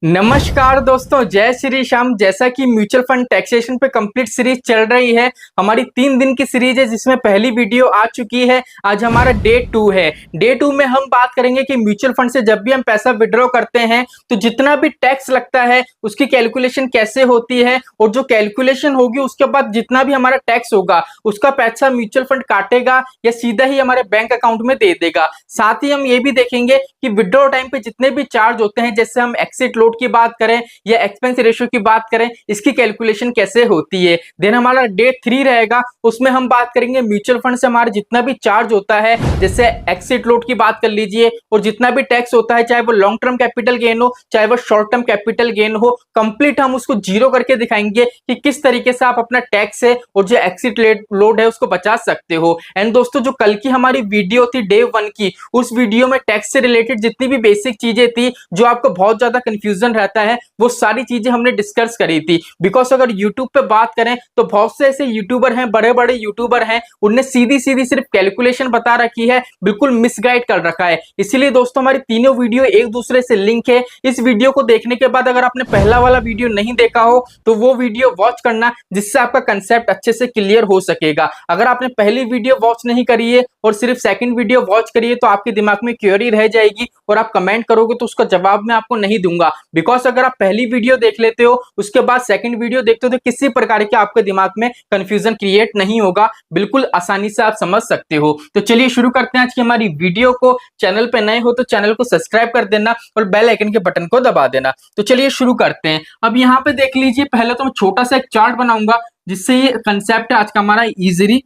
नमस्कार दोस्तों, जय श्री श्याम। जैसा कि म्यूचुअल फंड टैक्सेशन पे कंप्लीट सीरीज चल रही है, हमारी 3 दिन की सीरीज है जिसमें पहली वीडियो आ चुकी है। आज हमारा डे 2 है। डे 2 में हम बात करेंगे कि म्यूचुअल फंड से जब भी हम पैसा विड्रॉ करते हैं तो जितना भी टैक्स लगता है उसकी कैलकुलेशन कैसे होती है, और जो कैलकुलेशन होगी उसके बाद जितना भी हमारा टैक्स होगा उसका पैसा म्यूचुअल फंड काटेगा या सीधा ही हमारे बैंक अकाउंट में दे देगा। साथ ही हम ये भी देखेंगे कि विड्रॉ टाइम पे जितने भी चार्ज होते हैं, जैसे हम एक्सिट लोड की बात करें या एक्सपेंस रेशियो की बात करें, इसकी कैलकुलेशन कैसे होती है। देन हमारा डे 3 रहेगा, उसमें हम बात करेंगे म्यूचुअल फंड से हमारा जितना भी चार्ज होता है, जैसे एक्सिट लोड की बात कर लीजिए, और जितना भी टैक्स होता है, चाहे वो लॉन्ग टर्म कैपिटल गेन हो चाहे वो शॉर्ट टर्म कैपिटल गेन हो, कंप्लीट हम उसको जीरो करके दिखाएंगे कि किस तरीके से आप अपना टैक्स है और जो एक्सिट लोड है उसको बचा सकते हो। एंड दोस्तों, जो कल की हमारी वीडियो थी डे 1 की, उस वीडियो में टैक्स से रिलेटेड जितनी भी बेसिक चीजें थी जो आपको बहुत ज्यादा कंफ्यूजन रहता है, वो सारी चीजें हमने डिस्कस करी थी। बिकॉज अगर यूट्यूब पे बात करें तो बहुत से ऐसे यूट्यूबर हैं, बड़े बड़े यूट्यूबर हैं, उनने सीधी सीधी सिर्फ कैलकुलेशन बता रखी है, बिल्कुल मिसगाइड कर रखा है। इसीलिए दोस्तों, हमारी तीनों वीडियो एक दूसरे से लिंक है। इस वीडियो को देखने के बाद अगर आपने पहला वाला वीडियो नहीं देखा हो तो वो वीडियो वॉच करना, जिससे आपका कंसेप्ट अच्छे से क्लियर हो सकेगा। अगर आपने पहली वीडियो वॉच नहीं करी है और सिर्फ सेकंड वीडियो वॉच करिए तो आपके दिमाग में क्वेरी रह जाएगी और आप कमेंट करोगे तो उसका जवाब मैं आपको नहीं दूंगा। बिकॉज अगर आप पहली वीडियो देख लेते हो उसके बाद सेकंड वीडियो देखते हो तो किसी प्रकार के आपके दिमाग में कंफ्यूजन क्रिएट नहीं होगा, बिल्कुल आसानी से आप समझ सकते हो। तो चलिए शुरू करते हैं आज की हमारी वीडियो को। चैनल पे नए हो तो चैनल को सब्सक्राइब कर देना और बेल आइकन के बटन को दबा देना। तो चलिए शुरू करते हैं। अब यहाँ पे देख लीजिए, पहले तो मैं छोटा सा एक चार्ट बनाऊंगा जिससे ये कंसेप्ट आज का हमारा इजीली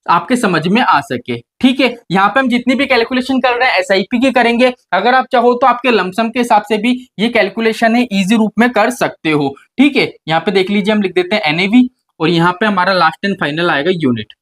आपके समझ में आ सके। ठीक है, यहाँ पे हम जितनी भी कैलकुलेशन कर रहे हैं एसआईपी की करेंगे। अगर आप चाहो तो आपके लमसम के हिसाब से भी ये कैलकुलेशन है इजी रूप में कर सकते हो। ठीक है, यहाँ पे देख लीजिए, हम लिख देते हैं एनएवी और यहाँ पे हमारा लास्ट एंड फाइनल आएगा यूनिट।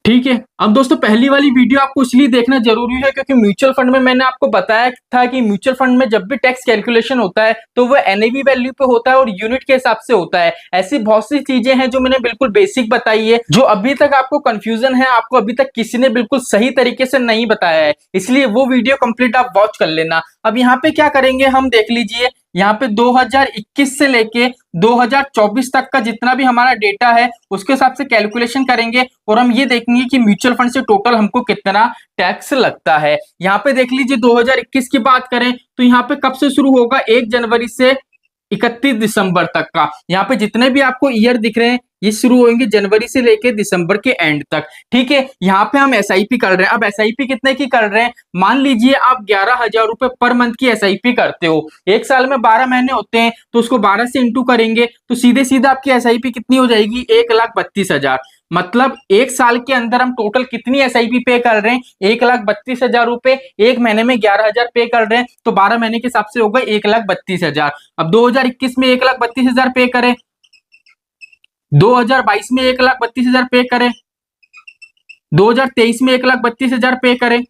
ठीक है, अब दोस्तों पहली वाली वीडियो आपको इसलिए देखना जरूरी है क्योंकि म्यूचुअल फंड में मैंने आपको बताया था कि म्यूचुअल फंड में जब भी टैक्स कैलकुलेशन होता है तो वो एनएवी वैल्यू पे होता है और यूनिट के हिसाब से होता है। ऐसी बहुत सी चीजें हैं जो मैंने बिल्कुल बेसिक बताई है, जो अभी तक आपको कंफ्यूजन है, आपको अभी तक किसी ने बिल्कुल सही तरीके से नहीं बताया है, इसलिए वो वीडियो कंप्लीट आप वॉच कर लेना। अब यहाँ पे क्या करेंगे, हम देख लीजिए, यहाँ पे 2021 से लेके 2024 तक का जितना भी हमारा डेटा है उसके हिसाब से कैलकुलेशन करेंगे और हम ये देखेंगे कि म्यूचुअल फंड से टोटल हमको कितना टैक्स लगता है। यहाँ पे देख लीजिए, 2021 की बात करें तो यहाँ पे कब से शुरू होगा, 1 जनवरी से 31 दिसंबर तक का। यहाँ पे जितने भी आपको ईयर दिख रहे हैं ये शुरू होंगे जनवरी से लेके दिसंबर के एंड तक। ठीक है, यहाँ पे हम एसआईपी कर रहे हैं। अब एसआईपी कितने की कर रहे हैं, मान लीजिए आप 11,000 रुपए पर मंथ की एसआईपी करते हो। एक साल में 12 महीने होते हैं तो उसको 12 से इंटू करेंगे तो सीधे सीधे आपकी एसआईपी कितनी हो जाएगी, 1,32,000। मतलब एक साल के अंदर हम टोटल कितनी एसआईपी पे कर रहे हैं, 1,32,000 रुपए। एक महीने में 11,000 पे कर रहे हैं तो 12 महीने के हिसाब से होगा 1,32,000। अब 2021 में 1,32,000 पे करें, 2022 में 1,32,000 पे करें, 2023 में 1,32,000 पे करें,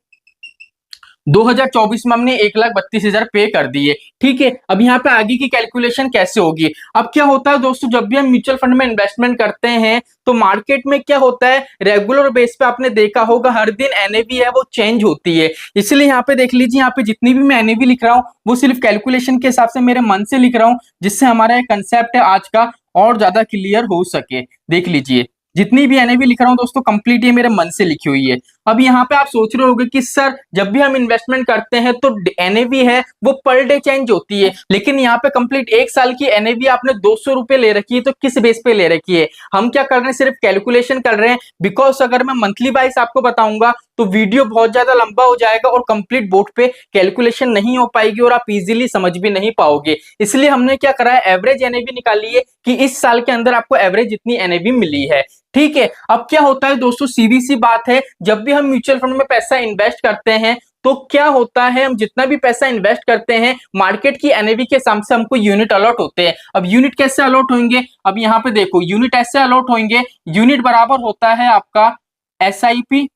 2024 में हमने 1,32,000 पे कर दिए। ठीक है, अब यहाँ पे आगे की कैलकुलेशन कैसे होगी। अब क्या होता है दोस्तों, जब भी हम म्यूचुअल फंड में इन्वेस्टमेंट करते हैं तो मार्केट में क्या होता है, रेगुलर बेस पे आपने देखा होगा हर दिन एनएवी है वो चेंज होती है। इसलिए यहाँ पे देख लीजिए, यहाँ पे जितनी भी मैं एनएवी लिख रहा हूँ वो सिर्फ कैलकुलेशन के हिसाब से मेरे मन से लिख रहा हूँ, जिससे हमारा कंसेप्ट है आज का और ज्यादा क्लियर हो सके। देख लीजिए, जितनी भी एनएवी लिख रहा हूं दोस्तों कंप्लीट ये मेरे मन से लिखी हुई है। अब यहाँ पे आप सोच रहे होंगे कि सर जब भी हम इन्वेस्टमेंट करते हैं तो एनएवी है वो पर डे चेंज होती है, लेकिन यहाँ पे कंप्लीट एक साल की एनएवी आपने 200 रुपए ले रखी है, तो किस बेस पे ले रखी है, हम क्या कर रहे हैं, सिर्फ कैलकुलेशन कर रहे हैं। बिकॉज अगर मैं मंथली वाइज आपको बताऊंगा तो वीडियो बहुत ज्यादा लंबा हो जाएगा और कंप्लीट बोर्ड पे कैलकुलेशन नहीं हो पाएगी और आप इजीली समझ भी नहीं पाओगे। इसलिए हमने क्या करा है, एवरेज एनएवी निकाली है कि इस साल के अंदर आपको एवरेज जितनी एनएवी मिली है। ठीक है, अब क्या होता है दोस्तों, सीधी सी बात है, जब भी हम म्यूचुअल फंड में पैसा इन्वेस्ट करते हैं तो क्या होता है, हम जितना भी पैसा इन्वेस्ट करते हैं मार्केट की एनएवी के हिसाब से हमको यूनिट अलॉट होते हैं। अब यूनिट कैसे अलॉट होंगे, अब यहाँ पे देखो यूनिट ऐसे अलॉट होंगे, यूनिट बराबर होता है आपका एसआईपी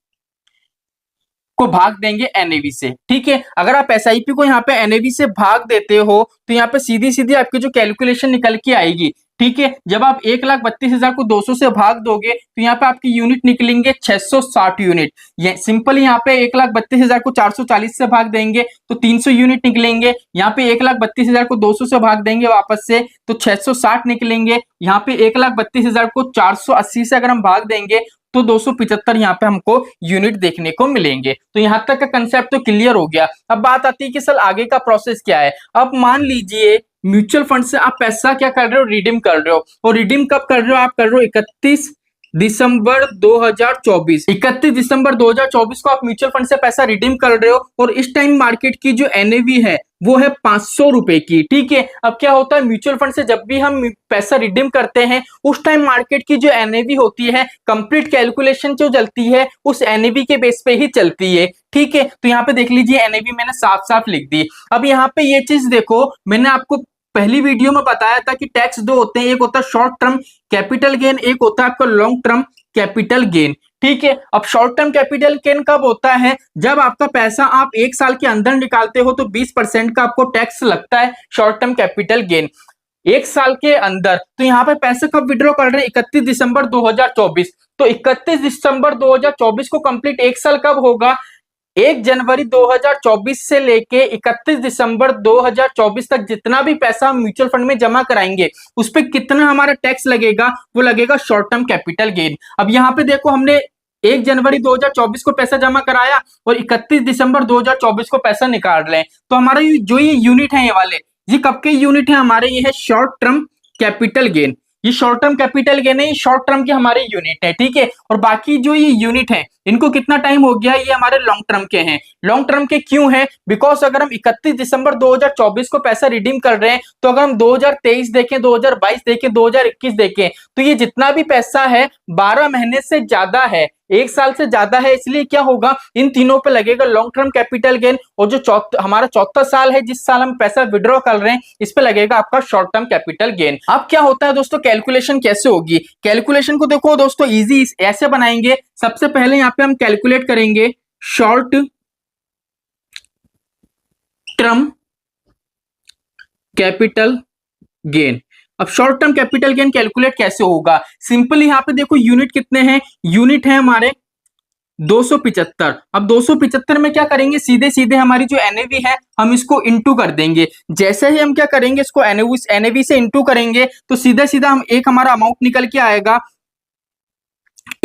को भाग देंगे एनएवी से। ठीक है, अगर आप एसआईपी को यहाँ पे एनएवी से भाग देते हो तो यहाँ पे सीधी सीधी आपकी जो कैलकुलेशन निकल के आएगी, ठीक है, जब आप 1,32,000 को 200 से भाग दोगे तो यहाँ पे आपकी यूनिट निकलेंगे 660 यूनिट। ये सिंपल, यहाँ पे 1,32,000 को 440 से भाग देंगे तो 300 यूनिट निकलेंगे। यहाँ पे 1,32,000 को 200 से भाग देंगे वापस से तो 660 निकलेंगे। यहाँ पे 1,32,000 को 480 से अगर हम भाग देंगे तो 275 यहाँ पे हमको यूनिट देखने को मिलेंगे। तो यहाँ तक का कंसेप्ट तो क्लियर हो गया। अब बात आती है कि सर आगे का प्रोसेस क्या है। अब मान लीजिए म्यूचुअल फंड से आप पैसा क्या कर रहे हो, रिडीम कर रहे हो। और रिडीम कब कर रहे हो, आप कर रहे हो 31 दिसंबर 2024। 31 दिसंबर 2024 को आप म्यूचुअल फंड से पैसा रिडीम कर रहे हो और इस टाइम मार्केट की जो एनएवी है वो है 500 रुपए की। ठीक है, अब क्या होता है म्यूचुअल फंड से जब भी हम पैसा रिडीम करते हैं उस टाइम मार्केट की जो एनएवी होती है, कंप्लीट कैलकुलेशन जो चलती है उस एनएवी के बेस पे ही चलती है। ठीक है, तो यहाँ पे देख लीजिए एनएवी मैंने साफ साफ लिख दी। अब यहाँ पे ये चीज देखो, मैंने आपको पहली वीडियो में बताया था कि टैक्स दो होते हैं, एक होता है शॉर्ट टर्म कैपिटल गेन, एक होता है आपका लॉन्ग टर्म कैपिटल गेन। ठीक है, अब शॉर्ट टर्म कैपिटल गेन कब होता है, जब आपका पैसा आप एक साल के अंदर निकालते हो तो 20% का आपको टैक्स लगता है शॉर्ट टर्म कैपिटल गेन एक साल के अंदर। तो यहाँ पे पैसे कब विड्रॉ कर रहे हैं, 31 दिसंबर 2024। तो 31 दिसंबर 2024 को कंप्लीट एक साल कब होगा, 1 जनवरी 2024 से लेके 31 दिसंबर 2024 तक जितना भी पैसा हम म्यूचुअल फंड में जमा कराएंगे उस पर कितना हमारा टैक्स लगेगा, वो लगेगा शॉर्ट टर्म कैपिटल गेन। अब यहाँ पे देखो हमने 1 जनवरी 2024 को पैसा जमा कराया और 31 दिसंबर 2024 को पैसा निकाल रहे हैं, तो हमारा जो ये यूनिट है, ये वाले ये कब के यूनिट है हमारे, ये है शॉर्ट टर्म कैपिटल गेन। ये शॉर्ट टर्म कैपिटल गेन है, ये शॉर्ट टर्म के हमारे यूनिट है। ठीक है, और बाकी जो ये यूनिट है इनको कितना टाइम हो गया, ये हमारे लॉन्ग टर्म के हैं। लॉन्ग टर्म के क्यों है, बिकॉज अगर हम 31 दिसंबर 2024 को पैसा रिडीम कर रहे हैं तो अगर हम 2023 देखें, 2022 देखें, 2021 देखें तो ये जितना भी पैसा है 12 महीने से ज्यादा है, एक साल से ज्यादा है। इसलिए क्या होगा, इन तीनों पे लगेगा लॉन्ग टर्म कैपिटल गेन। और जो हमारा चौथा साल है, जिस साल हम पैसा विड्रॉ कर रहे हैं, इस पे लगेगा आपका शॉर्ट टर्म कैपिटल गेन। अब क्या होता है दोस्तों, कैलकुलेशन कैसे होगी। कैलकुलेशन को देखो दोस्तों इजी ऐसे बनाएंगे। सबसे पहले यहाँ पे हम कैलकुलेट करेंगे शॉर्ट टर्म कैपिटल गेन। अब short term capital gain calculate कैसे होगा, सिंपली यहाँ पे देखो यूनिट कितने हैं, यूनिट है हमारे 275। अब 275 में क्या करेंगे, सीधे सीधे हमारी जो एनएवी है हम इसको इंटू कर देंगे। जैसे ही हम क्या करेंगे, इसको एनएवी से इंटू करेंगे तो सीधा सीधा हम एक हमारा अमाउंट निकल के आएगा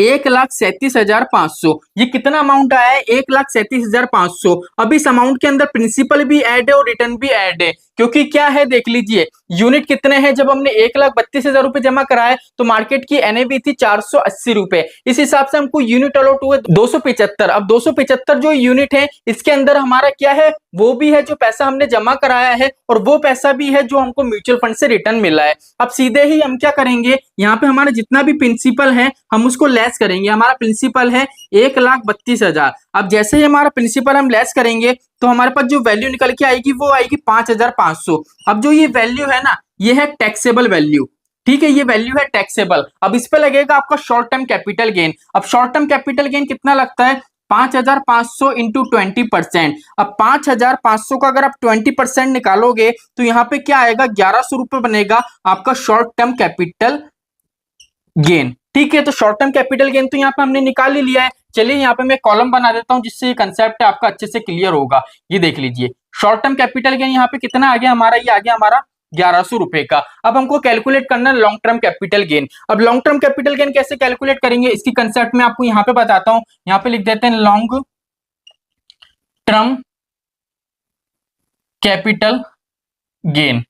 1,37,500। ये कितना अमाउंट आया है, 1,37,500। अब इस अमाउंट के अंदर प्रिंसिपल भी ऐड है और रिटर्न भी ऐड है, क्योंकि क्या है देख लीजिए यूनिट कितने हैं। जब हमने 1,32,000 रुपए जमा कराए तो मार्केट की एनएवी थी 480 रुपए, इस हिसाब से हमको यूनिट अलॉट हुए 275। अब 275 जो यूनिट है इसके अंदर हमारा क्या है, वो भी है जो पैसा हमने जमा कराया है और वो पैसा भी है जो हमको म्यूचुअल फंड से रिटर्न मिला है। अब सीधे ही हम क्या करेंगे, यहाँ पे हमारा जितना भी प्रिंसिपल है हम उसको लेस करेंगे। हमारा प्रिंसिपल है 1,32,000। अब जैसे ही हमारा प्रिंसिपल हम लेस करेंगे तो हमारे पास जो वैल्यू निकल के आएगी वो आएगी 5,500। अब जो ये वैल्यू है ना, ये है टैक्सेबल वैल्यू। ठीक है, ये वैल्यू है टैक्सेबल। अब इस पे लगेगा आपका शॉर्ट टर्म कैपिटल गेन। अब शॉर्ट टर्म कैपिटल गेन कितना लगता है, 5,500 इंटू 20%। अब 5,500 का अगर आप 20% निकालोगे तो यहाँ पे क्या आएगा, 1,100 रुपए बनेगा आपका शॉर्ट टर्म कैपिटल गेन। ठीक है, तो शॉर्ट टर्म कैपिटल गेन तो यहाँ पे हमने निकाल ही लिया है। चलिए यहाँ पे मैं कॉलम बना देता हूँ जिससे ये कंसेप्ट है आपका अच्छे से क्लियर होगा। ये देख लीजिए शॉर्ट टर्म कैपिटल गेन यहाँ पे कितना आ गया हमारा, ये आ गया हमारा 1,100 रुपए का। अब हमको कैलकुलेट करना है लॉन्ग टर्म कैपिटल गेन। अब लॉन्ग टर्म कैपिटल गेन कैसे कैलकुलेट करेंगे, इसकी कंसेप्ट में आपको यहाँ पे बताता हूँ। यहाँ पे लिख देते हैं लॉन्ग टर्म कैपिटल गेन।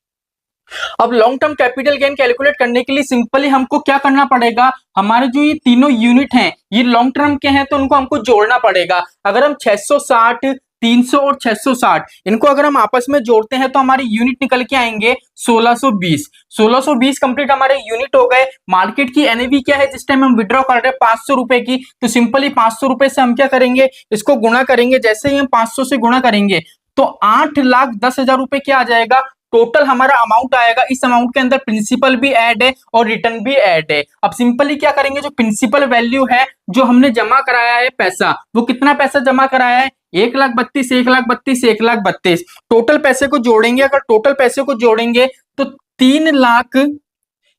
अब long term capital gain calculate करने के लिए सिंपली हमको क्या करना पड़ेगा, हमारे जो ये तीनों यूनिट हैं ये लॉन्ग टर्म के हैं तो उनको हमको जोड़ना पड़ेगा। अगर हम 660, 300 और 660 इनको अगर हम आपस में जोड़ते हैं तो हमारे यूनिट निकल के आएंगे 1620। 1620 कंप्लीट हमारे यूनिट हो गए। मार्केट की एनएवी क्या है जिस टाइम हम विड्रॉ कर रहे हैं 500 रुपए की, तो सिंपली 500 रुपए से हम क्या करेंगे, इसको गुणा करेंगे। जैसे ही हम 500 से गुणा करेंगे तो 8,10,000 रुपए क्या आ जाएगा, टोटल हमारा अमाउंट आएगा। इस अमाउंट के अंदर प्रिंसिपल भी ऐड है और रिटर्न भी ऐड है। अब सिंपली क्या करेंगे, जो प्रिंसिपल वैल्यू है जो हमने जमा कराया है पैसा, वो कितना पैसा जमा कराया है, 1,32,000, 1,32,000, 1,32,000। टोटल पैसे को जोड़ेंगे, अगर टोटल पैसे को जोड़ेंगे तो 3,00,000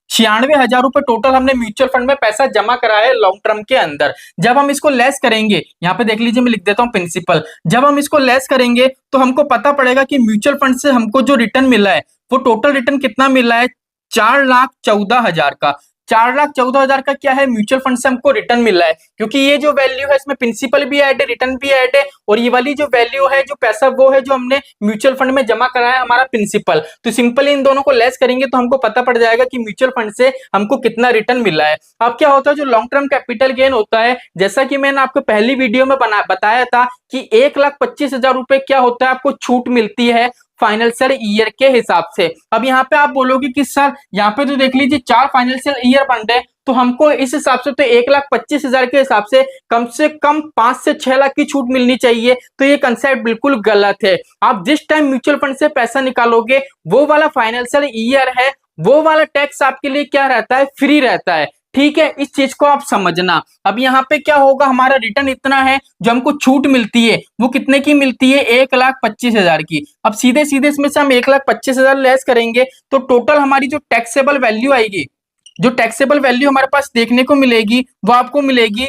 96,000 रुपए टोटल हमने म्यूचुअल फंड में पैसा जमा करा है लॉन्ग टर्म के अंदर। जब हम इसको लेस करेंगे, यहाँ पे देख लीजिए मैं लिख देता हूँ प्रिंसिपल, जब हम इसको लेस करेंगे तो हमको पता पड़ेगा कि म्यूचुअल फंड से हमको जो रिटर्न मिला है वो टोटल रिटर्न कितना मिला है, 4,14,000 का। 4,14,000 का क्या है, म्यूचुअल फंड से हमको रिटर्न मिला है, क्योंकि ये जो वैल्यू है इसमें प्रिंसिपल भी ऐड है, रिटर्न भी ऐड है, और ये वाली जो वैल्यू है, जो पैसा, वो है जो हमने म्यूचुअल फंड में जमा करा है, हमारा प्रिंसिपल। तो सिंपली इन दोनों को लेस करेंगे तो हमको पता पड़ जाएगा कि म्यूचुअल फंड से हमको कितना रिटर्न मिला है। अब क्या होता है, जो लॉन्ग टर्म कैपिटल गेन होता है, जैसा कि मैंने आपको पहली वीडियो में बताया था कि 1,25,000 रुपए क्या होता है, आपको छूट मिलती है फाइनेंशियल ईयर के हिसाब से। अब यहाँ पे आप बोलोगे कि सर यहाँ पे तो देख लीजिए 4 फाइनेंशियल ईयर बन रहे हैं, तो हमको इस हिसाब से तो 1,25,000 के हिसाब से कम 5 से 6 लाख की छूट मिलनी चाहिए। तो ये कंसेप्ट बिल्कुल गलत है। आप जिस टाइम म्यूचुअल फंड से पैसा निकालोगे, वो वाला फाइनेंशियल ईयर है, वो वाला टैक्स आपके लिए क्या रहता है, फ्री रहता है। ठीक है, इस चीज को आप समझना। अब यहाँ पे क्या होगा, हमारा रिटर्न इतना है, जो हमको छूट मिलती है वो कितने की मिलती है, 1,25,000 की। अब सीधे सीधे इसमें से हम 1,25,000 लेस करेंगे तो टोटल हमारी जो टैक्सेबल वैल्यू आएगी, जो टैक्सेबल वैल्यू हमारे पास देखने को मिलेगी, वो आपको मिलेगी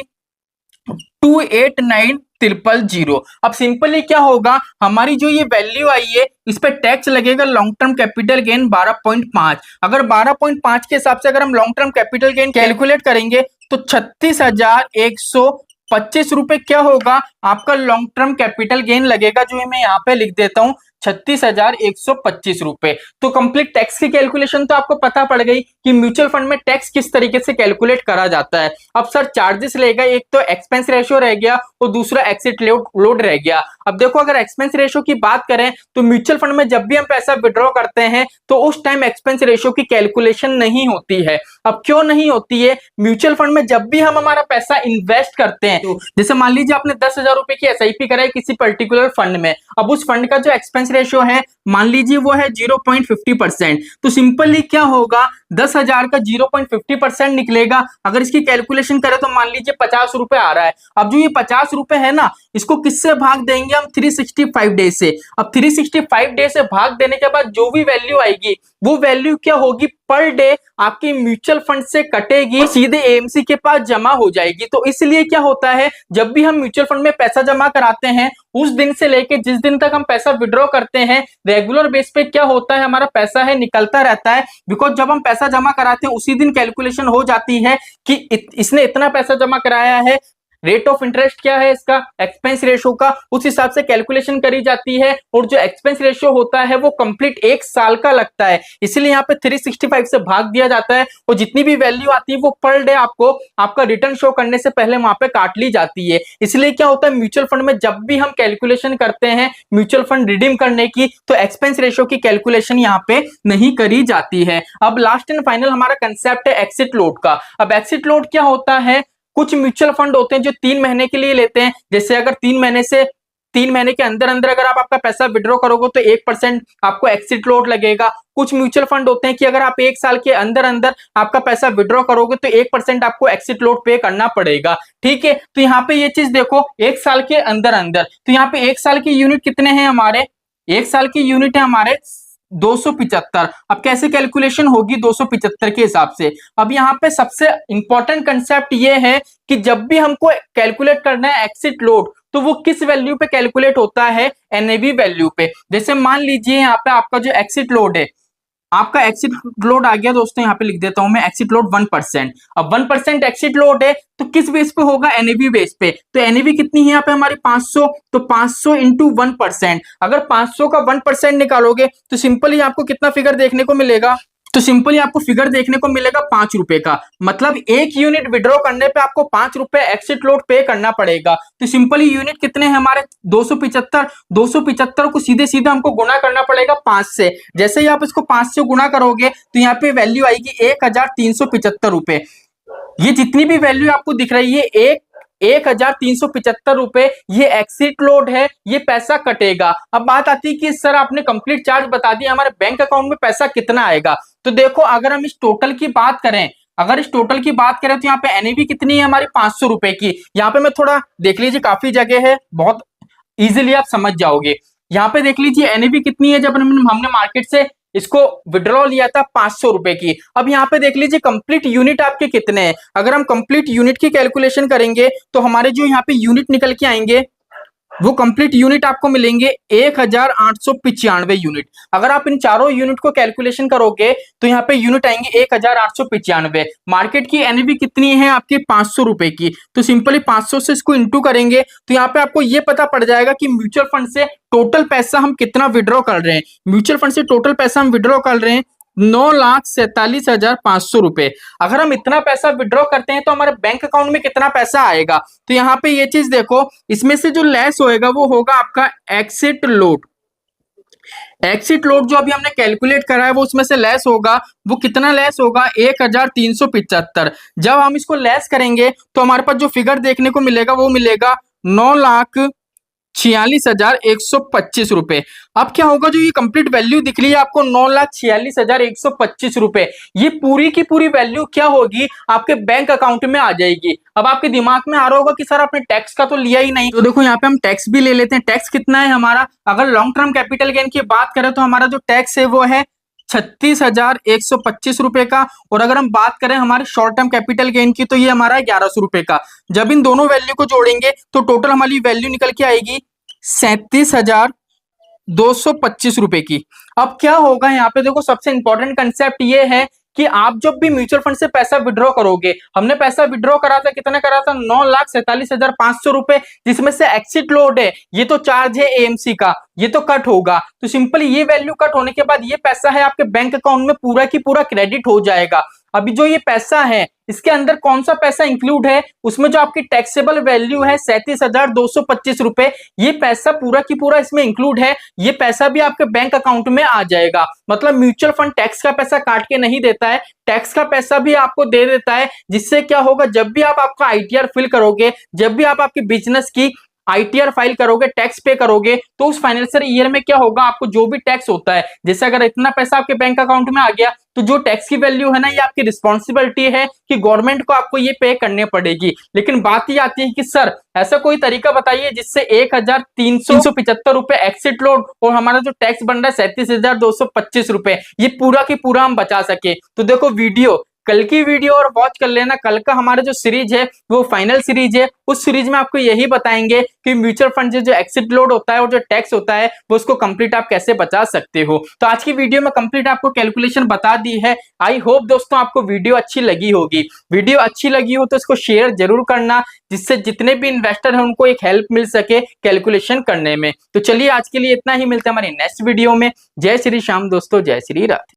289,000। अब सिंपली क्या होगा, हमारी जो ये वैल्यू आई है इस पे टैक्स लगेगा लॉन्ग टर्म कैपिटल गेन 12.5। अगर 12.5 के हिसाब से अगर हम long term capital gain calculate करेंगे तो 36,125 रुपए क्या होगा, आपका लॉन्ग टर्म कैपिटल गेन लगेगा, जो मैं यहाँ पे लिख देता हूँ 36,125 रुपए। तो कंप्लीट टैक्स की कैलकुलेशन तो आपको पता पड़ गई कि म्यूचुअल फंड में टैक्स किस तरीके से कैलकुलेट करा जाता है। अब सर चार्जेस रहेगा, एक तो एक्सपेंस रेशियो रह गया और दूसरा एक्सिट लोड रह गया। अब देखो, अगर एक्सपेंस रेशियो की बात करें तो म्यूचुअल फंड में जब भी हम पैसा विड्रॉ करते हैं तो उस टाइम एक्सपेंस रेशियो की कैलकुलेशन नहीं होती है। अब क्यों नहीं होती है, म्यूचुअल फंड में जब भी हम हमारा पैसा इन्वेस्ट करते हैं, तो जैसे मान लीजिए आपने 10,000 रुपए की एसआईपी कराई किसी पर्टिकुलर फंड में, अब उस फंड का जो एक्सपेंस रेशियो है मान लीजिए वो है 0.50%, तो सिंपली क्या होगा, 10,000 का 0.50% निकलेगा। अगर इसकी कैलकुलेशन करें तो मान लीजिए 50 रुपए आ रहा है। अब जो ये 50 रुपए है ना, इसको किससे भाग देंगे हम, 365 डे से। अब 365 डे से भाग देने के बाद जो भी वैल्यू आएगी, वो वैल्यू क्या होगी, पर डे आपकी म्यूचुअल फंड से कटेगी, सीधे एएमसी के पास जमा हो जाएगी। तो इसलिए क्या होता है, जब भी हम म्यूचुअल फंड में पैसा जमा कराते हैं, उस दिन से लेके जिस दिन तक हम पैसा विड्रॉ करते हैं, रेगुलर बेस पे क्या होता है, हमारा पैसा है निकलता रहता है। बिकॉज जब हम पैसा जमा कराते हैं उसी दिन कैलकुलेशन हो जाती है कि इसने इतना पैसा जमा कराया है, रेट ऑफ इंटरेस्ट क्या है इसका, एक्सपेंस रेशियो का, उस हिसाब से कैलकुलेशन करी जाती है। और जो एक्सपेंस रेशियो होता है वो कंप्लीट 1 साल का लगता है, इसलिए यहाँ पे 365 से भाग दिया जाता है और जितनी भी वैल्यू आती है वो पर डे आपको आपका रिटर्न शो करने से पहले वहां पे काट ली जाती है। इसलिए क्या होता है, म्यूचुअल फंड में जब भी हम कैलकुलेशन करते हैं म्यूचुअल फंड रिडीम करने की, तो एक्सपेंस रेशियो की कैलकुलेशन यहाँ पे नहीं करी जाती है। अब लास्ट एंड फाइनल हमारा कंसेप्ट है एक्सिट लोड का। अब एक्सिट लोड क्या होता है, कुछ म्यूचुअल फंड होते हैं जो 3 महीने के लिए लेते हैं। जैसे अगर 3 महीने के अंदर अंदर अगर आप आपका पैसा विड्रॉ करोगे तो 1% आपको एक्सिट लोड लगेगा। कुछ म्यूचुअल फंड होते हैं कि अगर आप 1 साल के अंदर अंदर आपका पैसा विड्रॉ करोगे तो 1% आपको एक्सिट लोड पे करना पड़ेगा। ठीक है, तो यहाँ पे ये चीज देखो, 1 साल के अंदर अंदर, तो यहाँ पे 1 साल की यूनिट कितने हैं हमारे, 1 साल की यूनिट है हमारे 275। अब कैसे कैलकुलेशन होगी 275 के हिसाब से, अब यहाँ पे सबसे इंपॉर्टेंट कंसेप्ट ये है कि जब भी हमको कैलकुलेट करना है एक्सिट लोड, तो वो किस वैल्यू पे कैलकुलेट होता है, एनएवी वैल्यू पे। जैसे मान लीजिए यहाँ पे आपका जो एक्सिट लोड है, आपका एक्सिट लोड आ गया दोस्तों, यहाँ पे लिख देता हूं मैं, एक्सिट लोड 1%। अब 1% एक्सिट लोड है तो किस बेस पे होगा, एनएवी बेस पे। तो एनएवी कितनी है यहाँ पे हमारी 500, तो 500 इंटू 1%। अगर 500 का 1% निकालोगे तो सिंपली आपको कितना फिगर देखने को मिलेगा, तो सिंपली आपको फिगर देखने को मिलेगा 5 रुपए का। मतलब 1 यूनिट विड्रॉ करने पे आपको 5 रुपए एक्सिट लोड पे करना पड़ेगा। तो सिंपली यूनिट कितने हैं हमारे, 275। 275 को सीधे सीधे हमको गुना करना पड़ेगा 5 से। जैसे ही आप इसको 5 से गुना करोगे तो यहाँ पे वैल्यू आएगी 1,375 रुपए। ये जितनी भी वैल्यू आपको दिख रही है, 1,375 रुपए, ये एक्सिट लोड है, ये पैसा कटेगा। अब बात आती है कि सर आपने कंप्लीट चार्ज बता दिया, हमारे बैंक अकाउंट में पैसा कितना आएगा। तो देखो, अगर हम इस टोटल की बात करें, अगर इस टोटल की बात करें तो यहाँ पे एनएवी कितनी है हमारी, 500 रुपए की। यहाँ पे मैं थोड़ा देख लीजिए, काफी जगह है, बहुत इजीली आप समझ जाओगे। यहाँ पे देख लीजिए एनएवी कितनी है, जब हमने मार्केट से इसको विड्रॉ लिया था 500 रुपए की। अब यहाँ पे देख लीजिए कंप्लीट यूनिट आपके कितने हैं। अगर हम कंप्लीट यूनिट की कैलकुलेशन करेंगे तो हमारे जो यहाँ पे यूनिट निकल के आएंगे वो कंप्लीट यूनिट आपको मिलेंगे 1895 यूनिट। अगर आप इन चारों यूनिट को कैलकुलेशन करोगे तो यहाँ पे यूनिट आएंगे 1895। मार्केट की एनएवी कितनी है आपकी 500 रुपए की, तो सिंपली 500 से इसको इंटू करेंगे तो यहाँ पे आपको ये पता पड़ जाएगा कि म्यूचुअल फंड से टोटल पैसा हम कितना विड्रॉ कर रहे हैं। म्यूचुअल फंड से टोटल पैसा हम विड्रॉ कर रहे हैं 9,47,500 रुपए। अगर हम इतना पैसा विड्रॉ करते हैं तो हमारे बैंक अकाउंट में कितना पैसा आएगा, तो यहाँ पे ये चीज देखो, इसमें से जो लेस होएगा वो होगा आपका एक्सिट लोड। एक्सिट लोड जो अभी हमने कैलकुलेट करा है वो उसमें से लेस होगा। वो कितना लेस होगा 1375। जब हम इसको लेस करेंगे तो हमारे पास जो फिगर देखने को मिलेगा वो मिलेगा 9,46,125 रुपए। अब क्या होगा, जो ये कंप्लीट वैल्यू दिख रही है आपको 9,46,125 रुपए, ये पूरी की पूरी वैल्यू क्या होगी आपके बैंक अकाउंट में आ जाएगी। अब आपके दिमाग में आ रहा होगा कि सर आपने टैक्स का तो लिया ही नहीं, तो देखो यहाँ पे हम टैक्स भी ले लेते हैं। टैक्स कितना है हमारा, अगर लॉन्ग टर्म कैपिटल गेन की बात करें तो हमारा जो टैक्स है वो है 36,125 रुपए का। और अगर हम बात करें हमारे शॉर्ट टर्म कैपिटल गेन की तो ये हमारा 1100 रुपए का। जब इन दोनों वैल्यू को जोड़ेंगे तो टोटल हमारी वैल्यू निकल के आएगी 37,225 रुपए की। अब क्या होगा यहाँ पे देखो, सबसे इंपॉर्टेंट कंसेप्ट ये है कि आप जब भी म्यूचुअल फंड से पैसा विड्रॉ करोगे, हमने पैसा विड्रॉ करा था, कितना करा था 9,47,500 रुपए, जिसमें से एक्सिट लोड है, ये तो चार्ज है एएमसी का, ये तो कट होगा। तो सिंपली ये वैल्यू कट होने के बाद ये पैसा है आपके बैंक अकाउंट में पूरा की पूरा क्रेडिट हो जाएगा। अभी जो ये पैसा है इसके अंदर कौन सा पैसा इंक्लूड है, उसमें जो आपकी टैक्सेबल वैल्यू है 37,225 रुपए, ये पैसा पूरा की पूरा इसमें इंक्लूड है। ये पैसा भी आपके बैंक अकाउंट में आ जाएगा। मतलब म्यूचुअल फंड टैक्स का पैसा काट के नहीं देता है, टैक्स का पैसा भी आपको दे देता है। जिससे क्या होगा, जब भी आप आपका आईटीआर फिल करोगे, जब भी आप आपके बिजनेस की आईटीआर फाइल करोगे, टैक्स पे करोगे, तो उस फाइनेंशियल ईयर में क्या होगा, आपको जो भी टैक्स होता है, जैसे अगर इतना पैसा आपके बैंक अकाउंट में आ गया तो जो टैक्स की वैल्यू है ना, ये आपकी रिस्पॉन्सिबिलिटी है कि गवर्नमेंट को आपको ये पे करने पड़ेगी। लेकिन बात ये आती है कि सर ऐसा कोई तरीका बताइए जिससे 1,375 रुपए एक्सिट लोड और हमारा जो टैक्स बन रहा है 37,225 रुपए, ये पूरा की पूरा हम बचा सके। तो देखो वीडियो, कल की वीडियो और वॉच कर लेना। कल का हमारा जो सीरीज है वो फाइनल सीरीज है, उस सीरीज में आपको यही बताएंगे कि म्यूचुअल फंड से जो एक्सिट लोड होता है और जो टैक्स होता है वो उसको कंप्लीट आप कैसे बचा सकते हो। तो आज की वीडियो में कंप्लीट आपको कैलकुलेशन बता दी है। आई होप दोस्तों आपको वीडियो अच्छी लगी होगी। वीडियो अच्छी लगी हो तो इसको शेयर जरूर करना, जिससे जितने भी इन्वेस्टर हैं उनको एक हेल्प मिल सके कैलकुलेशन करने में। तो चलिए आज के लिए इतना ही, मिलते हैं हमारी नेक्स्ट वीडियो में। जय श्री श्याम दोस्तों, जय श्री राधे।